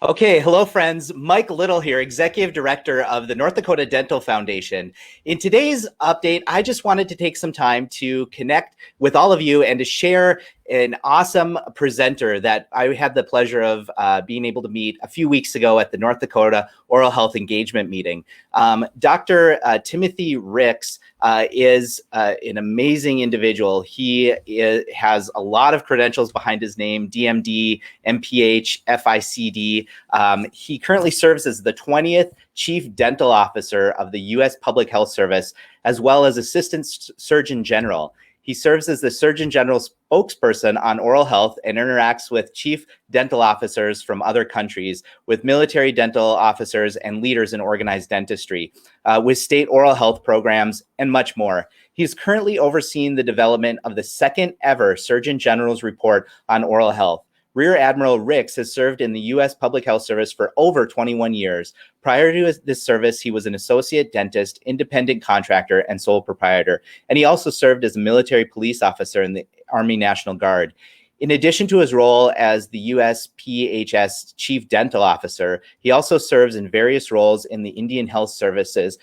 Okay, hello friends. Mike Little here, Executive Director of the North Dakota Dental Foundation. In today's update, I just wanted to take some time to connect with all of you and to share an awesome presenter that I had the pleasure of being able to meet a few weeks ago at the North Dakota Oral Health Engagement Meeting. Dr. Timothy Ricks is an amazing individual. He has a lot of credentials behind his name: D.M.D, M.P.H, F.I.C.D. He currently serves as the 20th Chief Dental Officer of the U.S. Public Health Service, as well as Assistant Surgeon General. He serves as the Surgeon General's spokesperson on oral health and interacts with chief dental officers from other countries, with military dental officers and leaders in organized dentistry, with state oral health programs, and much more. He's currently overseeing the development of the second ever Surgeon General's report on oral health. Rear Admiral Ricks has served in the U.S. Public Health Service for over 21 years. Prior to this service, he was an associate dentist, independent contractor, and sole proprietor. And he also served as a military police officer in the Army National Guard. In addition to his role as the USPHS Chief Dental Officer, he also serves in various roles in the Indian Health Services,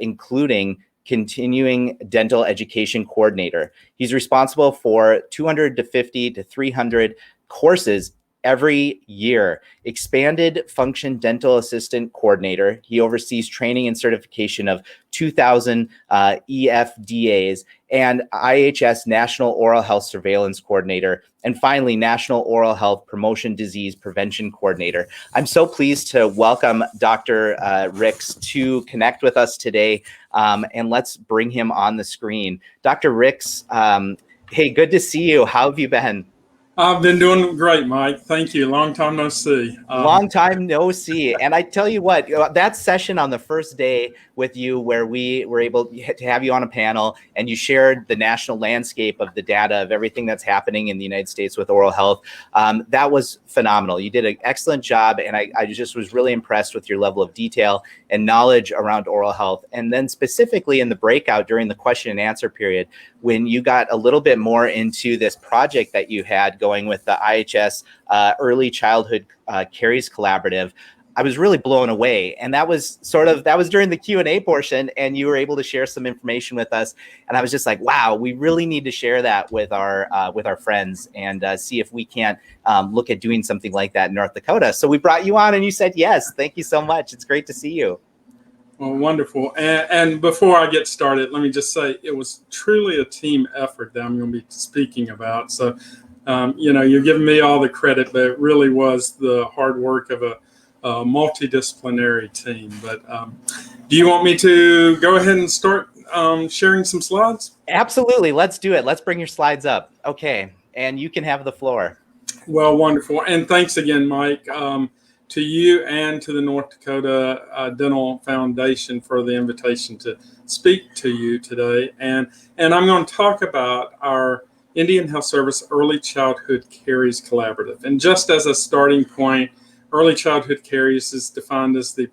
including Continuing Dental Education Coordinator. He's responsible for 250 to 300 courses every year. Expanded Function Dental Assistant Coordinator. He oversees training and certification of 2,000 EFDAs, and IHS National Oral Health Surveillance Coordinator, and finally, National Oral Health Promotion Disease Prevention Coordinator. I'm so pleased to welcome Dr. Ricks to connect with us today, and let's bring him on the screen. Dr. Ricks, hey, good to see you. How have you been? I've been doing great, Mike. Thank you. Long time no see. Long time no see. And I tell you what, that session on the first day with you where we were able to have you on a panel and you shared the national landscape of the data of everything that's happening in the United States with oral health, that was phenomenal. You did an excellent job. And I just was really impressed with your level of detail and knowledge around oral health. And then specifically in the breakout during the question and answer period, when you got a little bit more into this project that you had going with the IHS Early Childhood Caries Collaborative, I was really blown away. And that was during the Q&A portion, and you were able to share some information with us. And I was just like, wow, we really need to share that with our friends and see if we can't look at doing something like that in North Dakota. So we brought you on and you said yes. Thank you so much. It's great to see you. Well, wonderful. And before I get started, let me just say it was truly a team effort that I'm going to be speaking about. So, you're giving me all the credit, but it really was the hard work of a multidisciplinary team. But do you want me to go ahead and start sharing some slides? Absolutely. Let's do it. Let's bring your slides up. Okay. And you can have the floor. Well, wonderful. And thanks again, Mike, to you and to the North Dakota Dental Foundation for the invitation to speak to you today. And I'm going to talk about our Indian Health Service Early Childhood Caries Collaborative. And just as a starting point, early childhood caries is defined as the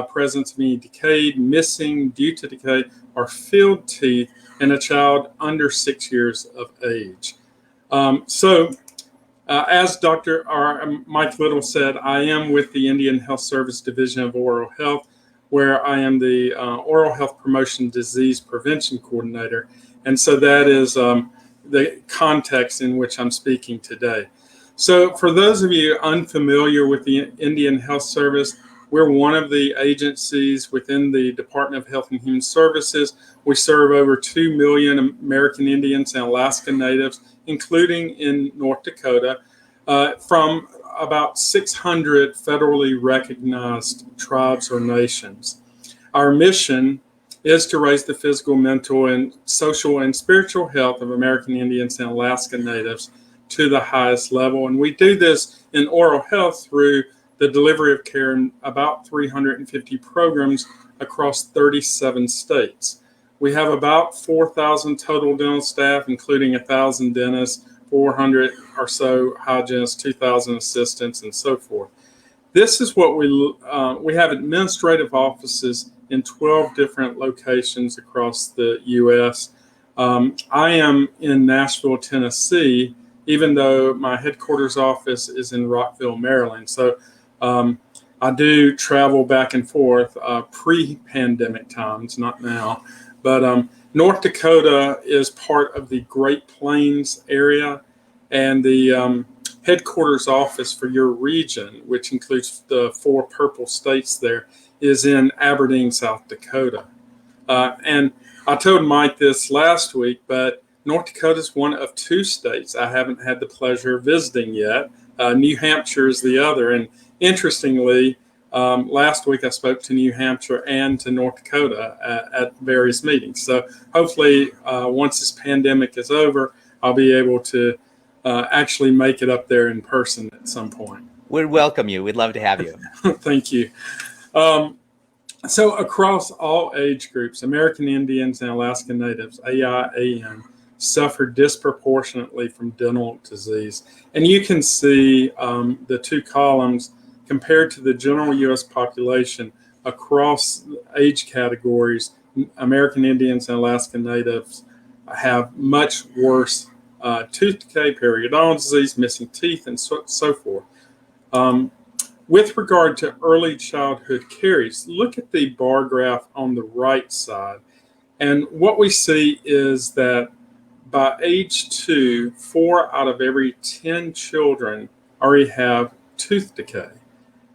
presence of any decayed, missing due to decay, or filled teeth in a child under 6 years of age. As Dr. Mike Little said, I am with the Indian Health Service Division of Oral Health, where I am the Oral Health Promotion Disease Prevention Coordinator. And so that is the context in which I'm speaking today. So for those of you unfamiliar with the Indian Health Service, we're one of the agencies within the Department of Health and Human Services. We serve over 2 million American Indians and Alaska Natives, including in North Dakota, from about 600 federally recognized tribes or nations. Our mission is to raise the physical, mental, and social and spiritual health of American Indians and Alaska Natives to the highest level. And we do this in oral health through the delivery of care in about 350 programs across 37 states. We have about 4,000 total dental staff, including 1,000 dentists, 400 or so hygienists, 2,000 assistants, and so forth. This is what we have administrative offices in 12 different locations across the U.S. I am in Nashville, Tennessee, even though my headquarters office is in Rockville, Maryland. So I do travel back and forth pre-pandemic times, not now, but North Dakota is part of the Great Plains area, and the headquarters office for your region, which includes the 4 purple states there, is in Aberdeen, South Dakota. And I told Mike this last week, but North Dakota is one of 2 states I haven't had the pleasure of visiting yet. New Hampshire is the other. And interestingly, last week I spoke to New Hampshire and to North Dakota at various meetings. So hopefully, once this pandemic is over, I'll be able to actually make it up there in person at some point. We'd welcome you. We'd love to have you. Thank you. So across all age groups, American Indians and Alaska Natives, AIAN, suffer disproportionately from dental disease. And you can see the 2 columns compared to the general U.S. population across age categories. American Indians and Alaska Natives have much worse tooth decay, periodontal disease, missing teeth, and so forth. With regard to early childhood caries, look at the bar graph on the right side. And what we see is that by age 2, 4 out of every 10 children already have tooth decay.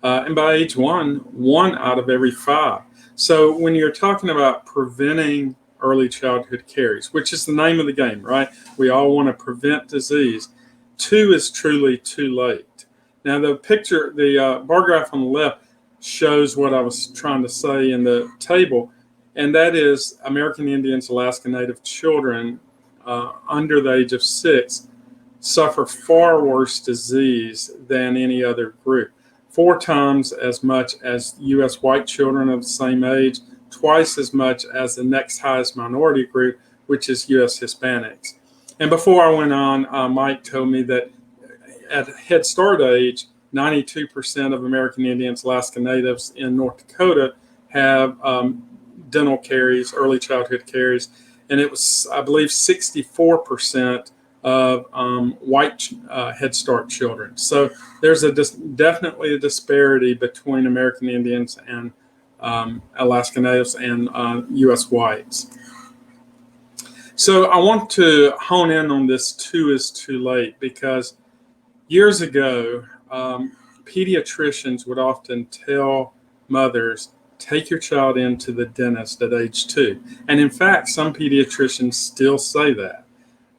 And by age 1, 1 out of every 5. So when you're talking about preventing early childhood caries, which is the name of the game, right? We all want to prevent disease. 2 is truly too late. Now, the picture, the bar graph on the left shows what I was trying to say in the table, and that is American Indians, Alaska Native children under the age of 6 suffer far worse disease than any other group. 4 times as much as U.S. white children of the same age, twice as much as the next highest minority group, which is U.S. Hispanics. And before I went on, Mike told me that at Head Start age, 92% of American Indians, Alaska Natives in North Dakota have dental caries, early childhood caries, and it was, I believe, 64% of white Head Start children. So there's definitely a disparity between American Indians and Alaska Natives and U.S. whites. So I want to hone in on this 2 is too late, because years ago, pediatricians would often tell mothers, take your child into the dentist at age 2. And in fact, some pediatricians still say that.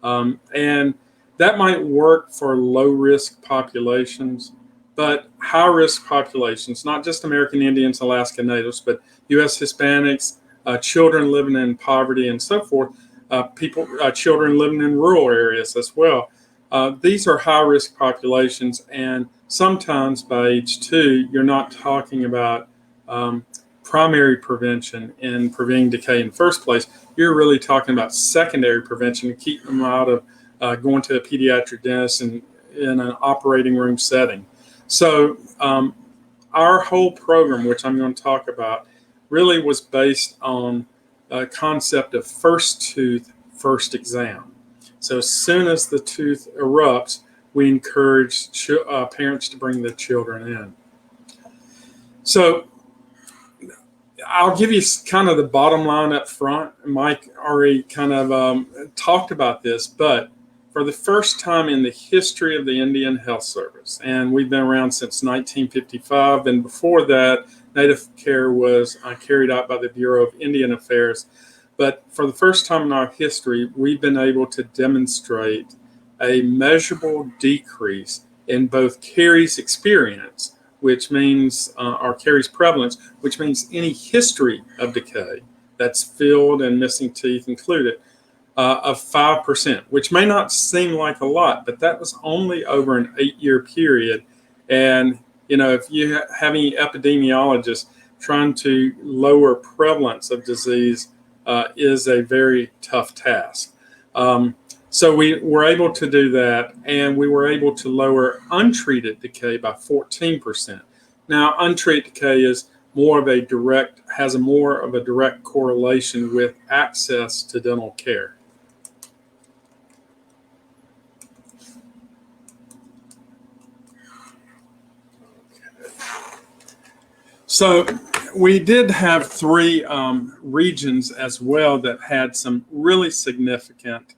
And that might work for low-risk populations, but high-risk populations, not just American Indians, Alaska Natives, but U.S. Hispanics, children living in poverty and so forth, children living in rural areas as well. These are high-risk populations, and sometimes by age 2, you're not talking about primary prevention in preventing decay in the first place. You're really talking about secondary prevention to keep them out of going to a pediatric dentist in an operating room setting. So our whole program, which I'm going to talk about, really was based on a concept of first tooth, first exam. So as soon as the tooth erupts, we encourage parents to bring the children in. So I'll give you kind of the bottom line up front. Mike already kind of talked about this, but for the first time in the history of the Indian Health Service, and we've been around since 1955, and before that, native care was carried out by the Bureau of Indian Affairs. But for the first time in our history, we've been able to demonstrate a measurable decrease in both caries experience, which means our caries prevalence, which means any history of decay, that's filled and missing teeth included, of 5%, which may not seem like a lot, but that was only over an 8-year period. And, you know, if you have any epidemiologists, trying to lower prevalence of disease is a very tough task. So we were able to do that, and we were able to lower untreated decay by 14%. Now, untreated decay is has more of a direct correlation with access to dental care. So we did have three regions as well that had some really significant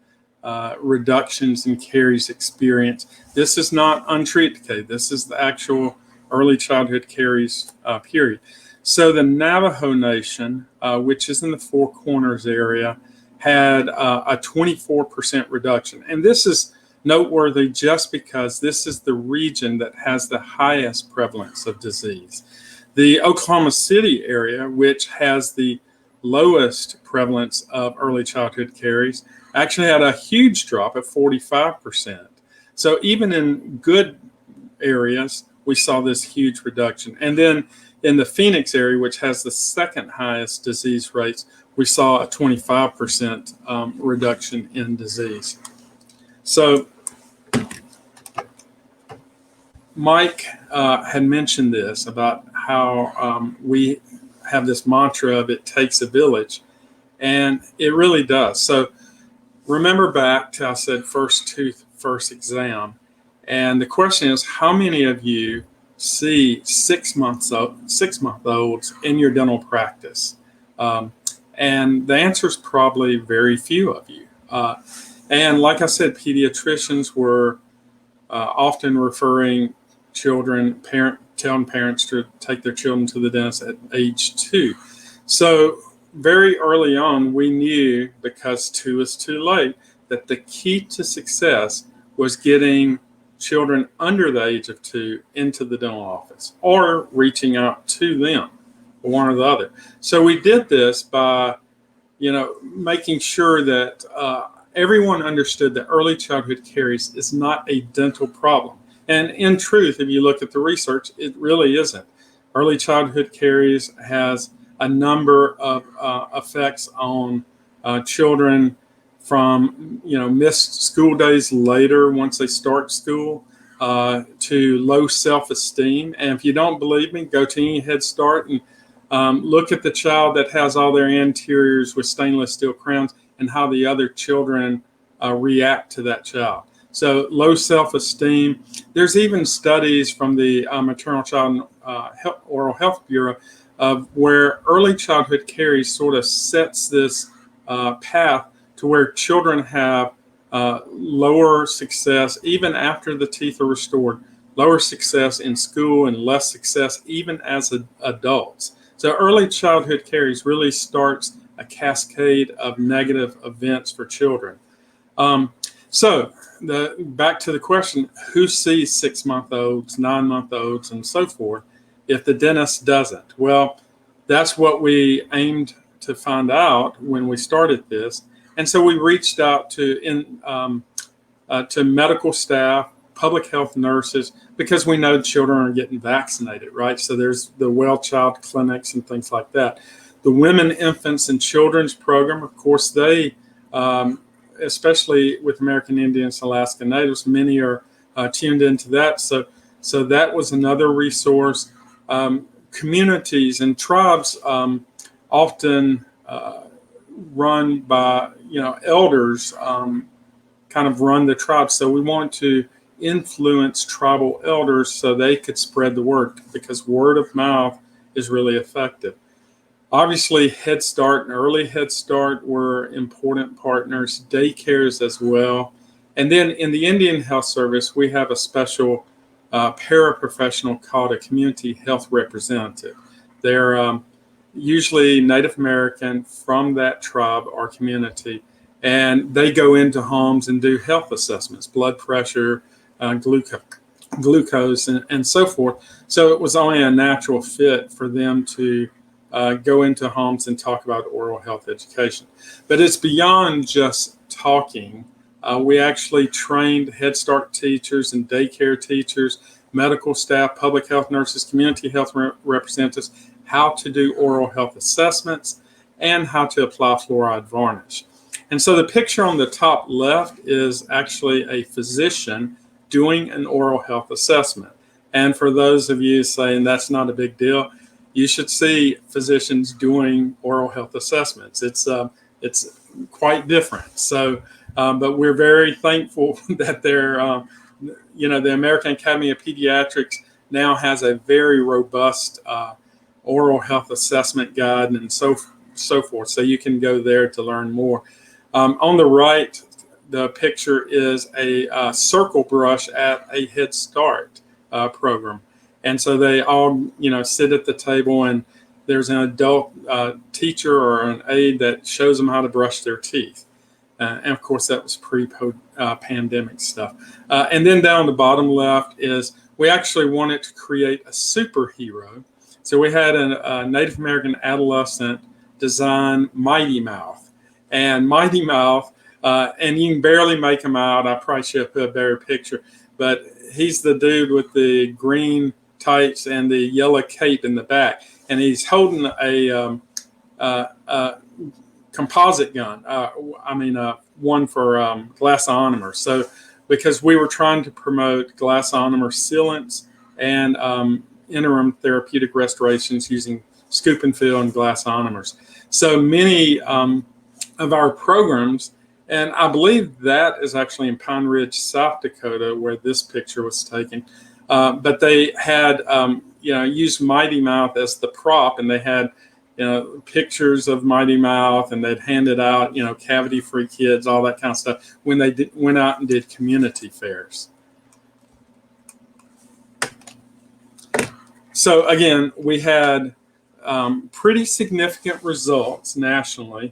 reductions in caries experience. This is not untreated decay. This is the actual early childhood caries period. So the Navajo Nation, which is in the Four Corners area, had a 24% reduction. And this is noteworthy just because this is the region that has the highest prevalence of disease. The Oklahoma City area, which has the lowest prevalence of early childhood caries, actually had a huge drop of 45%. So even in good areas, we saw this huge reduction. And then in the Phoenix area, which has the second highest disease rates, we saw a 25% reduction in disease. So Mike had mentioned this about how we have this mantra of it takes a village, and it really does. So remember back to I said first tooth, first exam, and the question is, how many of you see 6 months old, 6-month-olds in your dental practice? And the answer is probably very few of you. And like I said, pediatricians were often referring children, telling parents to take their children to the dentist at age 2. So very early on, we knew, because 2 is too late, that the key to success was getting children under the age of 2 into the dental office or reaching out to them, one or the other. So we did this by, making sure that everyone understood that early childhood caries is not a dental problem. And in truth, if you look at the research, it really isn't. Early childhood caries has a number of effects on children, from missed school days later once they start school, to low self-esteem. And if you don't believe me, go to any Head Start and look at the child that has all their anteriors with stainless steel crowns and how the other children react to that child. So low self-esteem. There's even studies from the Maternal Child Oral Health Bureau of where early childhood caries sort of sets this path to where children have lower success even after the teeth are restored, lower success in school, and less success even as adults. So early childhood caries really starts a cascade of negative events for children. So back to the question, who sees 6-month-olds, 9-month-olds, and so forth if the dentist doesn't? Well, that's what we aimed to find out when we started this. And so we reached out to medical staff, public health nurses, because we know children are getting vaccinated, right? So there's the Well Child clinics and things like that. The Women, Infants, and Children's program, of course, they, especially with American Indians, Alaska Natives, many are tuned into that. So that was another resource. Communities and tribes often run by, elders, kind of run the tribe. So we want to influence tribal elders so they could spread the word, because word of mouth is really effective. Obviously, Head Start and Early Head Start were important partners, daycares as well. And then in the Indian Health Service, we have a special paraprofessional called a community health representative. They're usually Native American from that tribe or community, and they go into homes and do health assessments, blood pressure, glucose, and so forth. So it was only a natural fit for them to go into homes and talk about oral health education. But it's beyond just talking. We actually trained Head Start teachers and daycare teachers, medical staff, public health nurses, community health representatives, how to do oral health assessments and how to apply fluoride varnish. And so the picture on the top left is actually a physician doing an oral health assessment. And for those of you saying that's not a big deal, you should see physicians doing oral health assessments. It's quite different. So, but we're very thankful that they're, the American Academy of Pediatrics now has a very robust oral health assessment guide and so forth. So you can go there to learn more. On the right, the picture is a circle brush at a Head Start program. And so they all, sit at the table, and there's an adult teacher or an aide that shows them how to brush their teeth. And of course, that was pre-pandemic stuff. And then down the bottom left is we actually wanted to create a superhero. So we had a Native American adolescent design Mighty Mouth. And Mighty Mouth, and you can barely make him out. I probably should have put a better picture. But he's the dude with the green tights and the yellow cape in the back. And he's holding a composite gun, one for glass ionomer. So because we were trying to promote glass ionomer sealants and interim therapeutic restorations using scoop and fill and glass ionomers. So many of our programs, and I believe that is actually in Pine Ridge, South Dakota, where this picture was taken. But they had, used Mighty Mouth as the prop, and they had, pictures of Mighty Mouth, and they'd handed out, cavity-free kids, all that kind of stuff when they went out and did community fairs. So again, we had pretty significant results nationally,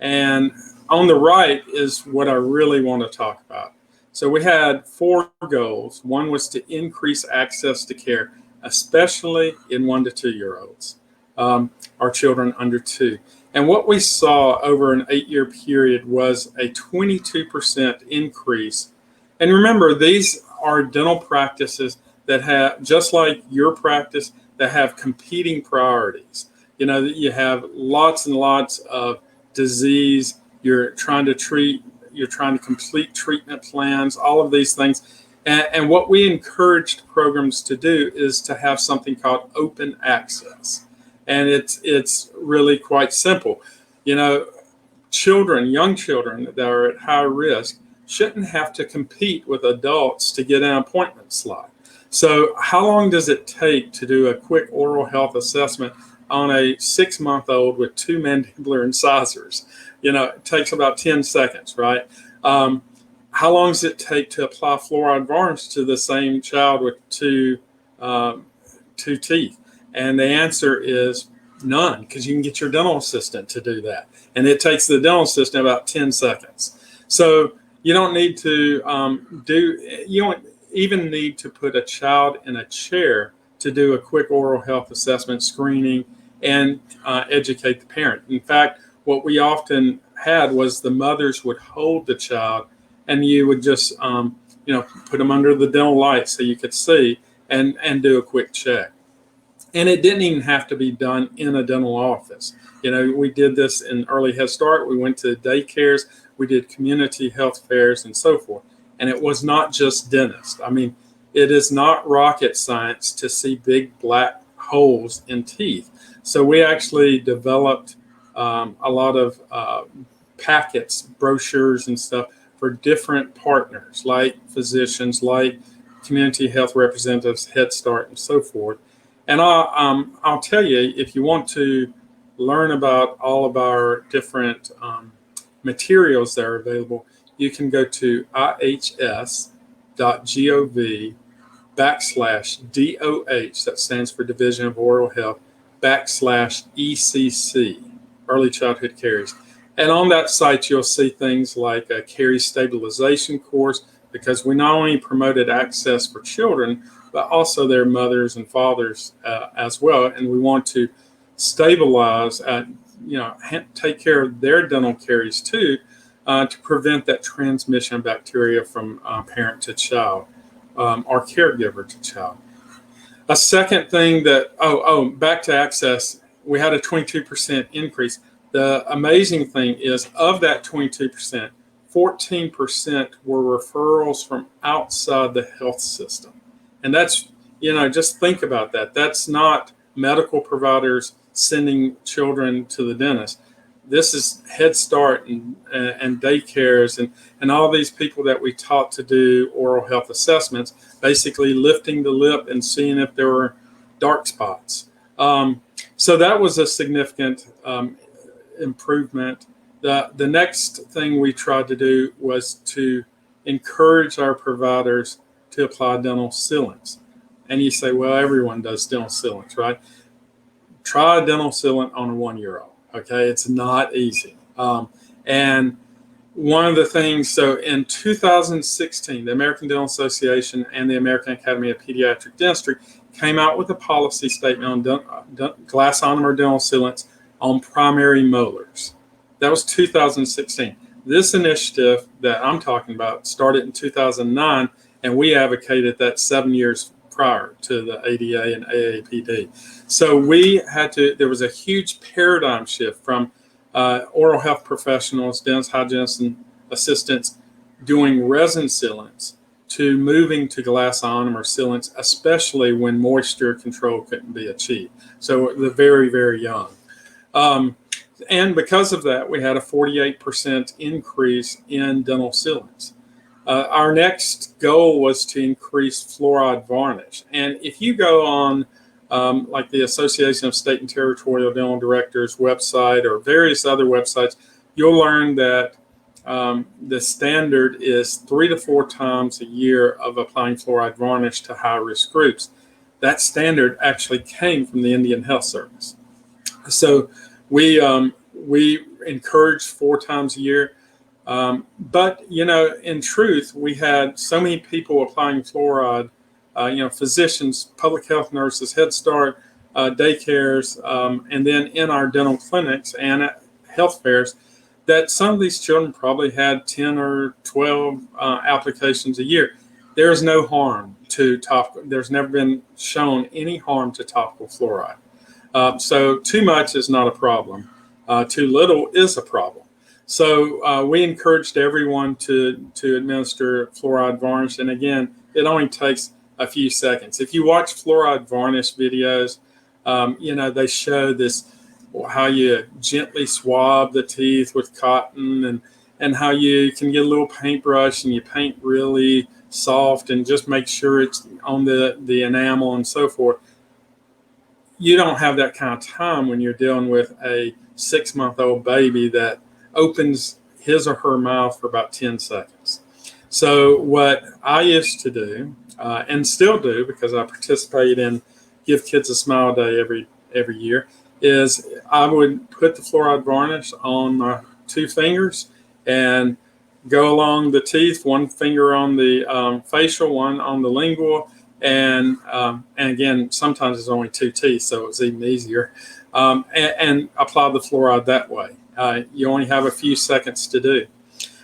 and on the right is what I really want to talk about. So we had 4 goals. One was to increase access to care, especially in 1 to 2 year olds, our children under 2. And what we saw over an 8-year period was a 22% increase. And remember, these are dental practices that have, just like your practice, that have competing priorities. You have lots and lots of disease. You're trying to treat, you're trying to complete treatment plans, all of these things. And what we encouraged programs to do is to have something called open access. And it's really quite simple. Children, young children that are at high risk shouldn't have to compete with adults to get an appointment slot. So how long does it take to do a quick oral health assessment on a 6-month-old with 2 mandibular incisors? It takes about 10 seconds, right? How long does it take to apply fluoride varnish to the same child with two teeth? And the answer is none, because you can get your dental assistant to do that. And it takes the dental assistant about 10 seconds. So you don't need to you don't even need to put a child in a chair to do a quick oral health assessment screening and educate the parent. In fact, what we often had was the mothers would hold the child, and you would just put them under the dental light so you could see and do a quick check. And it didn't even have to be done in a dental office. We did this in early Head Start. We went to daycares. We did community health fairs and so forth. And it was not just dentists. It is not rocket science to see big black holes in teeth. So we actually developed a lot of packets, brochures and stuff for different partners, like physicians, like community health representatives, Head Start, and so forth. And I'll tell you, if you want to learn about all of our different materials that are available, you can go to ihs.gov/DOH, that stands for Division of Oral Health, /ECC, Early Childhood Caries. And on that site, you'll see things like a caries stabilization course, because we not only promoted access for children, but also their mothers and fathers as well. And we want to stabilize, take care of their dental caries too, to prevent that transmission of bacteria from parent to child or caregiver to child. A second thing that, back to access, we had a 22% increase. The amazing thing is, of that 22%, 14% were referrals from outside the health system. And that's, just think about that. That's not medical providers sending children to the dentist. This is Head Start and daycares and all these people that we taught to do oral health assessments, basically lifting the lip and seeing if there were dark spots. So that was a significant improvement. The next thing we tried to do was to encourage our providers to apply dental sealants. And you say, well, everyone does dental sealants, right? Try a dental sealant on a 1-year-old. Okay, it's not easy. And one of the things, so in 2016, the American Dental Association and the American Academy of Pediatric Dentistry came out with a policy statement on glass ionomer dental sealants on primary molars. That was 2016. This initiative that I'm talking about started in 2009, and we advocated that 7 years prior to the ADA and AAPD. So there was a huge paradigm shift from oral health professionals, dentists, hygienists, and assistants doing resin sealants to moving to glass ionomer sealants, especially when moisture control couldn't be achieved. So they're very, very young. And because of that, we had a 48% increase in dental sealants. Our next goal was to increase fluoride varnish. And if you go on like the Association of State and Territorial Dental Directors website or various other websites, you'll learn that the standard is 3 to 4 times a year of applying fluoride varnish to high-risk groups. That standard actually came from the Indian Health Service. So we encouraged 4 times a year. But, in truth, we had so many people applying fluoride, physicians, public health nurses, Head Start, daycares, and then in our dental clinics and at health fairs, that some of these children probably had 10 or 12 applications a year. There is no harm to topical. There's never been shown any harm to topical fluoride. So too much is not a problem. Too little is a problem. So we encouraged everyone to administer fluoride varnish. And again, it only takes a few seconds. If you watch fluoride varnish videos, they show this, how you gently swab the teeth with cotton and how you can get a little paintbrush and you paint really soft and just make sure it's on the enamel and so forth. You don't have that kind of time when you're dealing with a 6-month-old baby that opens his or her mouth for about 10 seconds. So what I used to do, and still do because I participate in Give Kids a Smile Day every year, is I would put the fluoride varnish on my 2 fingers and go along the teeth, 1 finger on the facial, 1 on the lingual, and again, sometimes it's only 2 teeth, so it's even easier, and apply the fluoride that way. You only have a few seconds to do.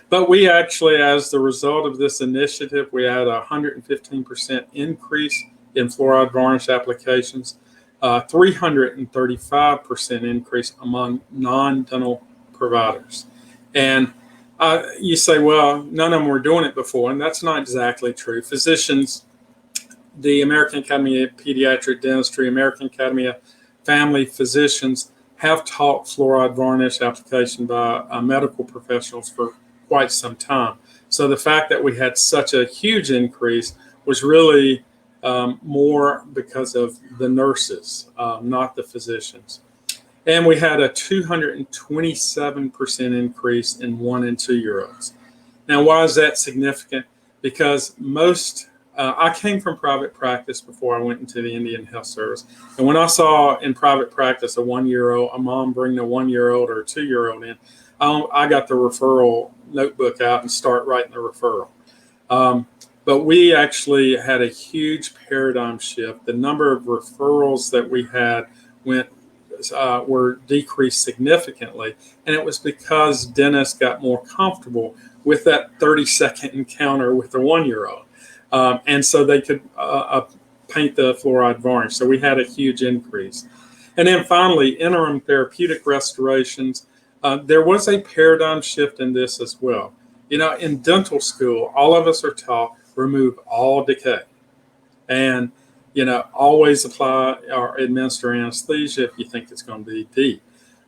But we actually, as the result of this initiative, we had a 115% increase in fluoride varnish applications, 335% increase among non-dental providers. And you say, well, none of them were doing it before, and that's not exactly true. Physicians, the American Academy of Pediatric Dentistry, American Academy of Family Physicians have taught fluoride varnish application by medical professionals for quite some time. So the fact that we had such a huge increase was really more because of the nurses, not the physicians. And we had a 227% increase in 1 and 2-year-olds. Now, why is that significant? Because I came from private practice before I went into the Indian Health Service. And when I saw in private practice a 1-year-old, a mom bring a 1-year-old or a 2-year-old in, I got the referral notebook out and start writing the referral. But we actually had a huge paradigm shift. The number of referrals that we had were decreased significantly. And it was because dentists got more comfortable with that 30-second encounter with the 1-year-old. And so they could paint the fluoride varnish. So we had a huge increase. And then finally, interim therapeutic restorations. There was a paradigm shift in this as well. In dental school, all of us are taught remove all decay. And, always apply or administer anesthesia if you think it's going to be deep.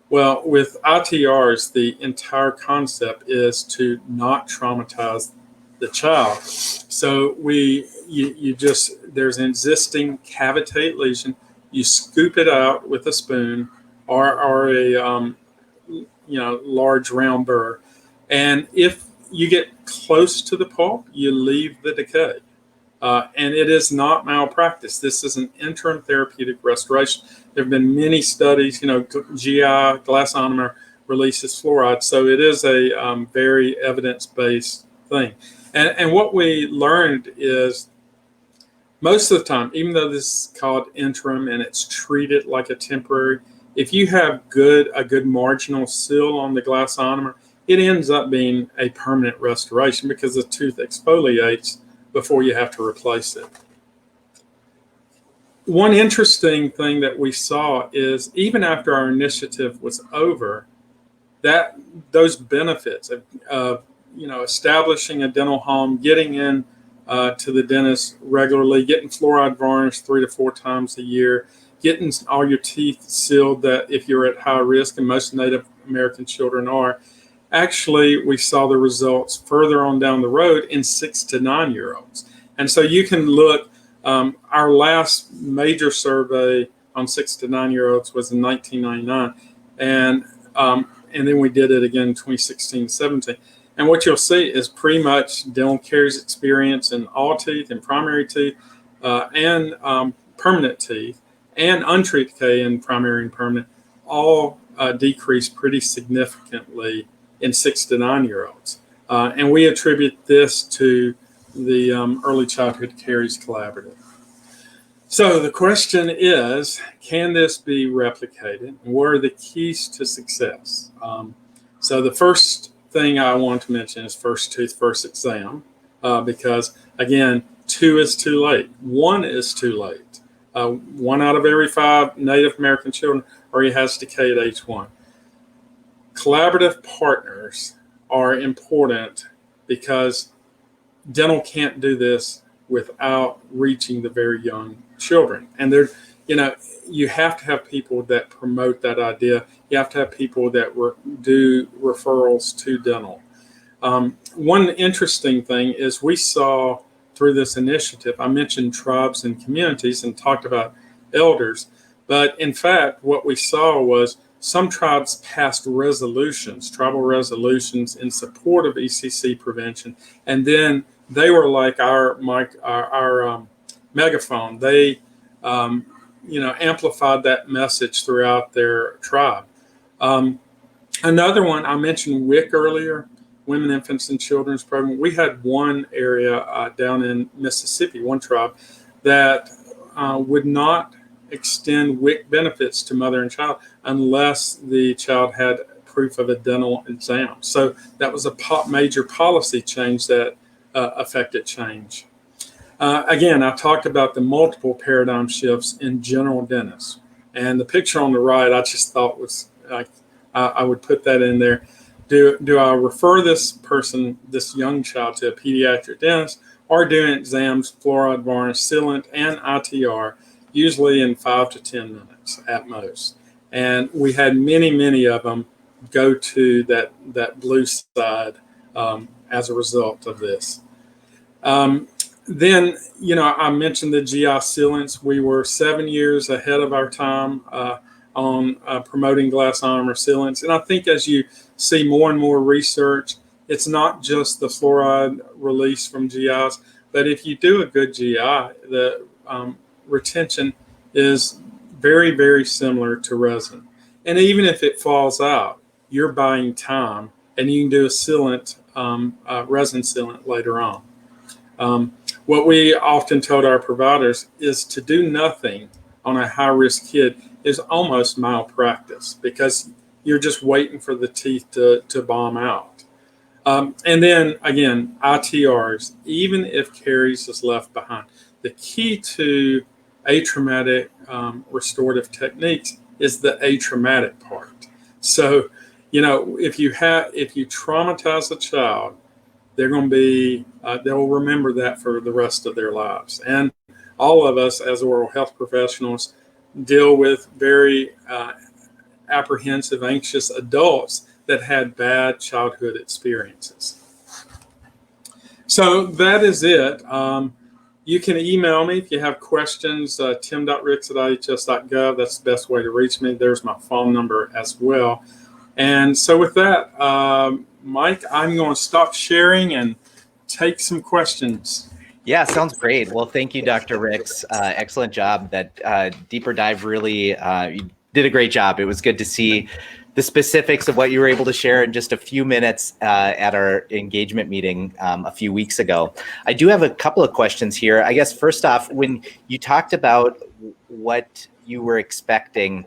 Well, with ITRs, the entire concept is to not traumatize the child. So there's an existing cavitate lesion. You scoop it out with a spoon or a large round burr, and if you get close to the pulp, you leave the decay. And it is not malpractice. This is an interim therapeutic restoration. There have been many studies, GI, glass ionomer releases fluoride. So it is a very evidence-based thing. And what we learned is most of the time, even though this is called interim and it's treated like a temporary, if you have a good marginal seal on the glass ionomer, it ends up being a permanent restoration because the tooth exfoliates before you have to replace it. One interesting thing that we saw is even after our initiative was over, that those benefits of establishing a dental home, getting in to the dentist regularly, getting fluoride varnish 3 to 4 times a year, getting all your teeth sealed that if you're at high risk, and most Native American children are, actually we saw the results further on down the road in 6 to 9-year-olds. And so you can look, our last major survey on 6 to 9-year-olds was in 1999. And then we did it again in 2016, 17. And what you'll see is pretty much dental caries experience in all teeth and primary teeth and permanent teeth and untreated decay in primary and permanent all decreased pretty significantly in 6 to 9-year-olds. And we attribute this to the Early Childhood Caries Collaborative. So the question is, can this be replicated? And what are the keys to success? So the first thing I want to mention is first tooth, first exam, because again, 2 is too late. 1 is too late. 1 out of every 5 Native American children already has decay at age 1. Collaborative partners are important because dental can't do this without reaching the very young children. And you have to have people that promote that idea. You have to have people that do referrals to dental. One interesting thing is we saw through this initiative, I mentioned tribes and communities and talked about elders, but in fact, what we saw was some tribes passed resolutions, tribal resolutions in support of ECC prevention, and then they were like our megaphone. They amplified that message throughout their tribe. Another one, I mentioned WIC earlier, Women, Infants, and Children's Program. We had one area down in Mississippi, one tribe, that would not extend WIC benefits to mother and child unless the child had proof of a dental exam. So that was a major policy change that affected change. Again, I talked about the multiple paradigm shifts in general dentists. And the picture on the right, I just thought was, I would put that in there. Do I refer this young child to a pediatric dentist, or doing exams, fluoride, varnish, sealant, and ITR, usually in 5 to 10 minutes at most? And we had many of them go to that blue side as a result of this. Then, I mentioned the GI sealants. We were 7 years ahead of our time on promoting glass ionomer sealants. And I think as you see more and more research, it's not just the fluoride release from GIs, but if you do a good GI, the retention is very similar to resin. And even if it falls out, you're buying time, and you can do a sealant, resin sealant later on. What we often told our providers is to do nothing on a high-risk kid is almost malpractice because you're just waiting for the teeth to bomb out. And then, again, ITRs, even if caries is left behind. The key to atraumatic restorative techniques is the atraumatic part. So, if you traumatize a child, they're going to be, they'll remember that for the rest of their lives. And all of us as oral health professionals deal with very apprehensive, anxious adults that had bad childhood experiences. So that is it. You can email me if you have questions, tim.ricks@ihs.gov. That's the best way to reach me. There's my phone number as well. And so with that, Mike, I'm going to stop sharing and take some questions. Yeah, sounds great. Well, thank you, Dr. Ricks. Excellent job. That deeper dive really, you did a great job. It was good to see the specifics of what you were able to share in just a few minutes at our engagement meeting a few weeks ago. I do have a couple of questions here. I guess first off, when you talked about what you were expecting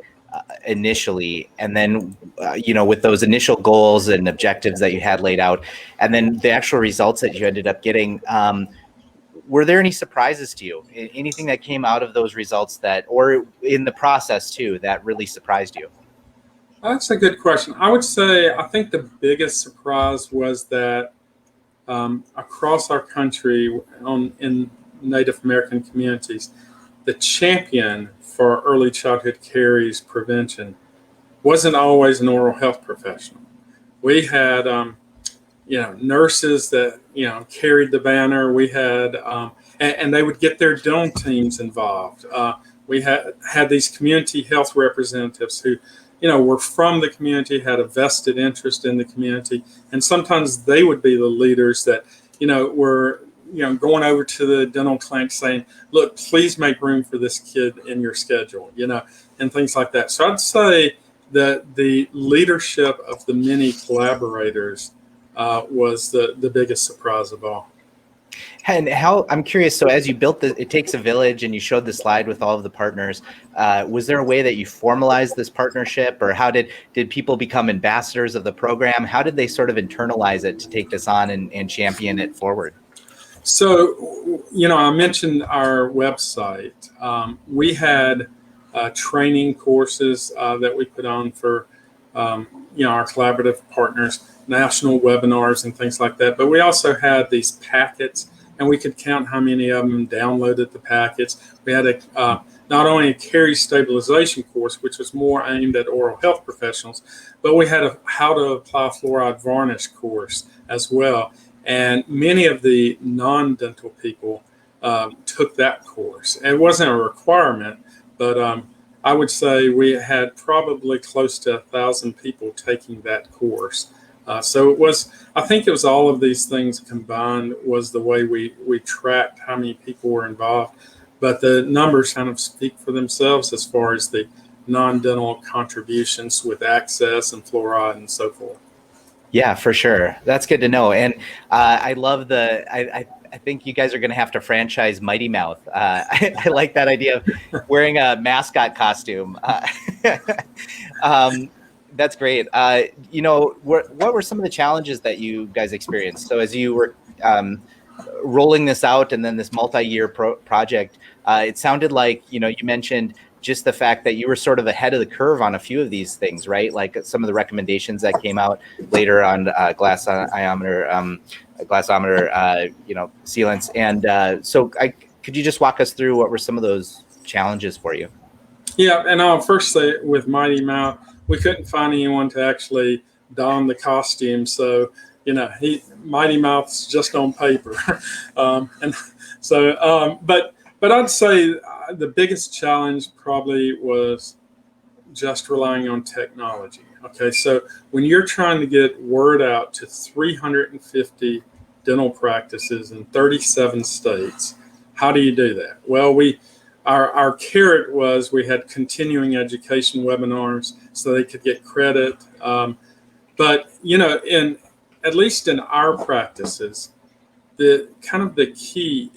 initially, and then with those initial goals and objectives that you had laid out, and then the actual results that you ended up getting, were there any surprises to you? Anything that came out of those results or in the process too, that really surprised you? That's a good question. I would say I think the biggest surprise was that across our country, in Native American communities, the champion for early childhood caries prevention wasn't always an oral health professional. We had nurses that carried the banner. We had and they would get their dental teams involved. We had these community health representatives who were from the community, had a vested interest in the community, and sometimes they would be the leaders that were going over to the dental clinic saying, "Look, please make room for this kid in your schedule," and things like that. So I'd say that the leadership of the many collaborators was the biggest surprise of all. And I'm curious, so as you built It Takes a Village and you showed the slide with all of the partners, was there a way that you formalized this partnership, or how did people become ambassadors of the program? How did they sort of internalize it to take this on and champion it forward? So, I mentioned our website. We had training courses that we put on for, our collaborative partners, national webinars and things like that. But we also had these packets, and we could count how many of them downloaded the packets. We had not only a caries stabilization course, which was more aimed at oral health professionals, but we had a how to apply fluoride varnish course as well. And many of the non-dental people took that course. It wasn't a requirement, but I would say we had probably close to 1,000 people taking that course. So I think it was all of these things combined was the way we tracked how many people were involved. But the numbers kind of speak for themselves as far as the non-dental contributions with access and fluoride and so forth. Yeah, for sure. That's good to know. And I love I think you guys are going to have to franchise Mighty Mouth. I like that idea of wearing a mascot costume. That's great. What were some of the challenges that you guys experienced? So as you were rolling this out and then this multi-year project, it sounded like, you mentioned just the fact that you were sort of ahead of the curve on a few of these things, right? Like some of the recommendations that came out later on glass ionometer, sealants. And so could you just walk us through what were some of those challenges for you? Yeah, and I'll first say with Mighty Mouth, we couldn't find anyone to actually don the costume. So, Mighty Mouth's just on paper. But I'd say the biggest challenge probably was just relying on technology. Okay, so when you're trying to get word out to 350 dental practices in 37 states, how do you do that? Well, our carrot was we had continuing education webinars so they could get credit. But at least in our practices, the key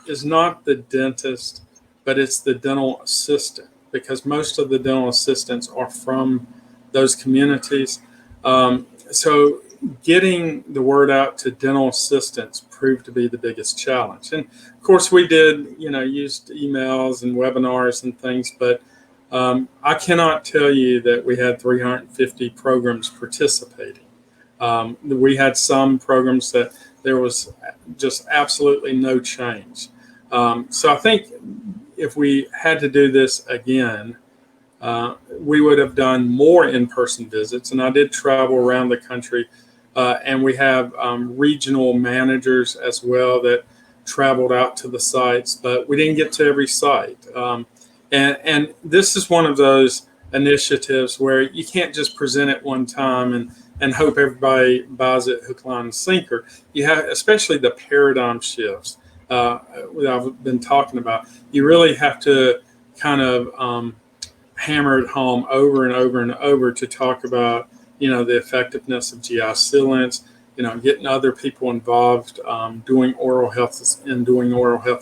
is not the dentist, but it's the dental assistant, because most of the dental assistants are from those communities. So getting the word out to dental assistants proved to be the biggest challenge. And of course we did, used emails and webinars and things, but I cannot tell you that we had 350 programs participating. We had some programs that there was just absolutely no change. So I think if we had to do this again, we would have done more in-person visits. And I did travel around the country, and we have regional managers as well that traveled out to the sites, but we didn't get to every site. And this is one of those initiatives where you can't just present it one time and hope everybody buys it hook, line, and sinker. You have, especially the paradigm shifts that I've been talking about, you really have to kind of hammer it home over and over and over to talk about, the effectiveness of GI sealants, getting other people involved, doing oral health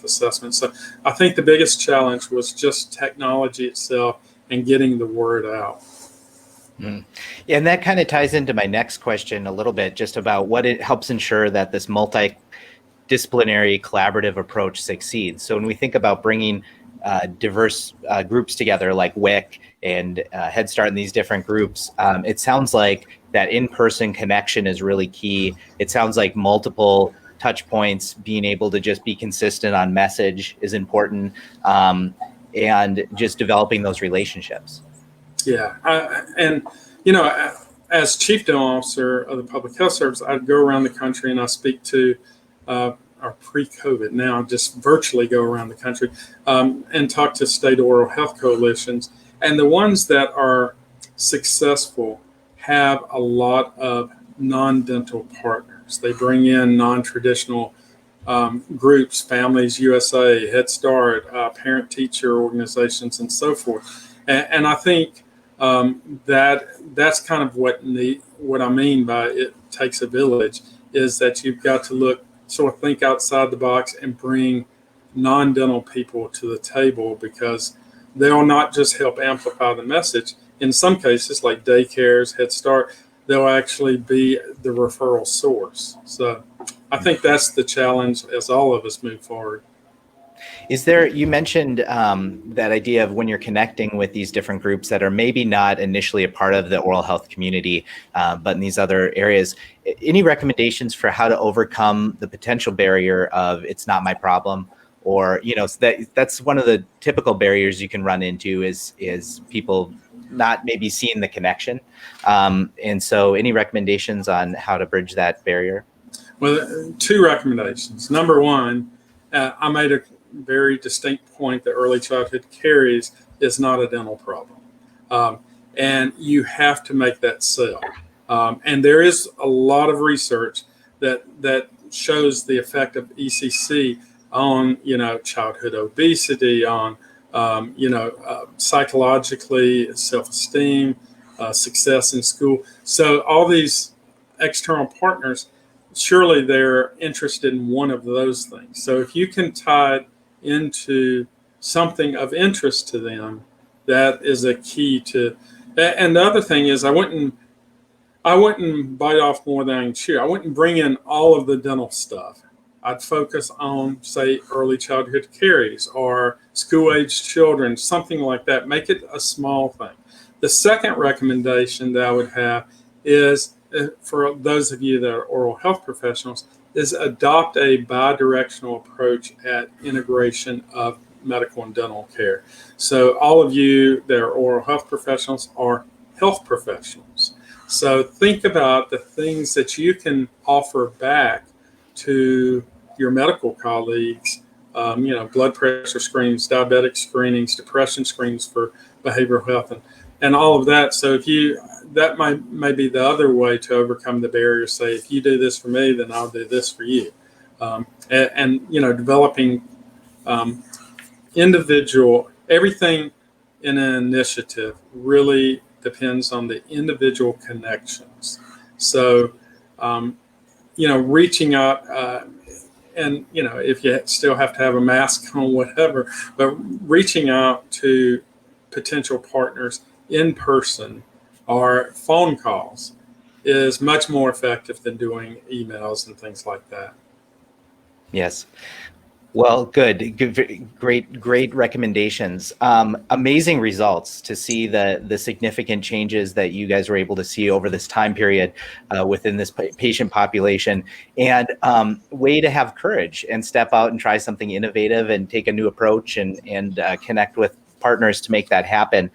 assessments. So I think the biggest challenge was just technology itself and getting the word out. Mm. Yeah, and that kind of ties into my next question a little bit, just about what it helps ensure that this multidisciplinary collaborative approach succeeds. So when we think about bringing diverse groups together like WIC and Head Start and these different groups, it sounds like that in-person connection is really key. It sounds like multiple touch points, being able to just be consistent on message is important, and just developing those relationships. Yeah, as Chief Dental Officer of the Public Health Service, I'd go around the country and I speak to, or pre-COVID now, just virtually go around the country and talk to state oral health coalitions. And the ones that are successful have a lot of non-dental partners. They bring in non-traditional groups, Families USA, Head Start, parent-teacher organizations, and so forth. And I think that's kind of what I mean by it takes a village, is that you've got to think outside the box and bring non-dental people to the table, because they'll not just help amplify the message. In some cases, like daycares, Head Start, they'll actually be the referral source. So I think that's the challenge as all of us move forward. You mentioned that idea of when you're connecting with these different groups that are maybe not initially a part of the oral health community, but in these other areas, any recommendations for how to overcome the potential barrier of it's not my problem? Or, that's one of the typical barriers you can run into is people not maybe seeing the connection. And so any recommendations on how to bridge that barrier? Well, two recommendations. Number one, I made a very distinct point that early childhood caries is not a dental problem. And you have to make that sell. And there is a lot of research that shows the effect of ECC on, childhood obesity, on, psychologically, self-esteem, success in school. So all these external partners, surely they're interested in one of those things. So if you can tie it into something of interest to them, that is a key to. And the other thing is, I wouldn't bite off more than I can chew. I wouldn't bring in all of the dental stuff. I'd focus on, say, early childhood caries or school-aged children, something like that. Make it a small thing. The second recommendation that I would have is, for those of you that are oral health professionals, is adopt a bi-directional approach at integration of medical and dental care. So all of you that are oral health professionals are health professionals. So think about the things that you can offer back to your medical colleagues, blood pressure screenings, diabetic screenings, depression screenings for behavioral health, and all of that. So that may be the other way to overcome the barrier. Say, if you do this for me, then I'll do this for you. And developing individual, everything in an initiative really depends on the individual connections. So, reaching out, and, if you still have to have a mask on, whatever, but reaching out to potential partners in person or phone calls is much more effective than doing emails and things like that. Yes. Well, good, great recommendations. Amazing results to see the significant changes that you guys were able to see over this time period within this patient population, and way to have courage and step out and try something innovative and take a new approach and connect with partners to make that happen.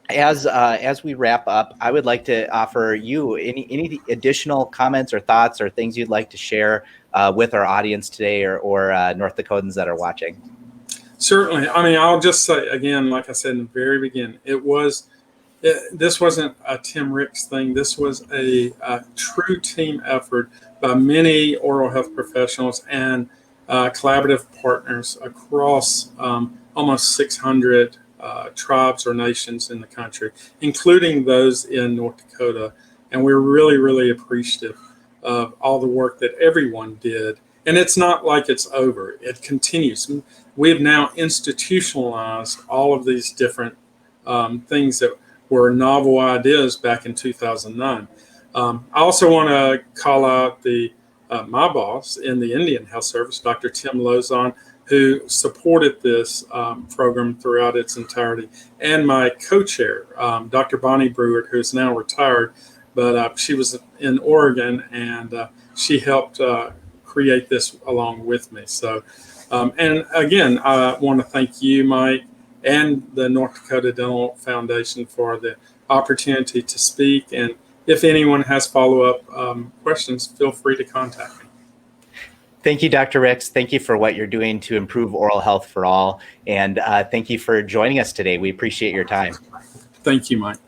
As we wrap up, I would like to offer you any additional comments or thoughts or things you'd like to share with our audience today, or North Dakotans that are watching? Certainly. I mean, I'll just say again, like I said in the very beginning, this wasn't a Tim Ricks thing. This was a true team effort by many oral health professionals and collaborative partners across almost 600 tribes or nations in the country, including those in North Dakota. And we're really, really appreciative of all the work that everyone did. And it's not like it's over. It continues. We have now institutionalized all of these different things that were novel ideas back in 2009. I also want to call out my boss in the Indian Health Service, Dr. Tim Lozon, who supported this program throughout its entirety, and my co-chair, Dr. Bonnie Brewer, who is now retired, but she was in Oregon, and she helped create this along with me. So, and again, I want to thank you, Mike, and the North Dakota Dental Foundation for the opportunity to speak. And if anyone has follow-up questions, feel free to contact me. Thank you, Dr. Ricks. Thank you for what you're doing to improve oral health for all. And thank you for joining us today. We appreciate your time. Thank you, Mike.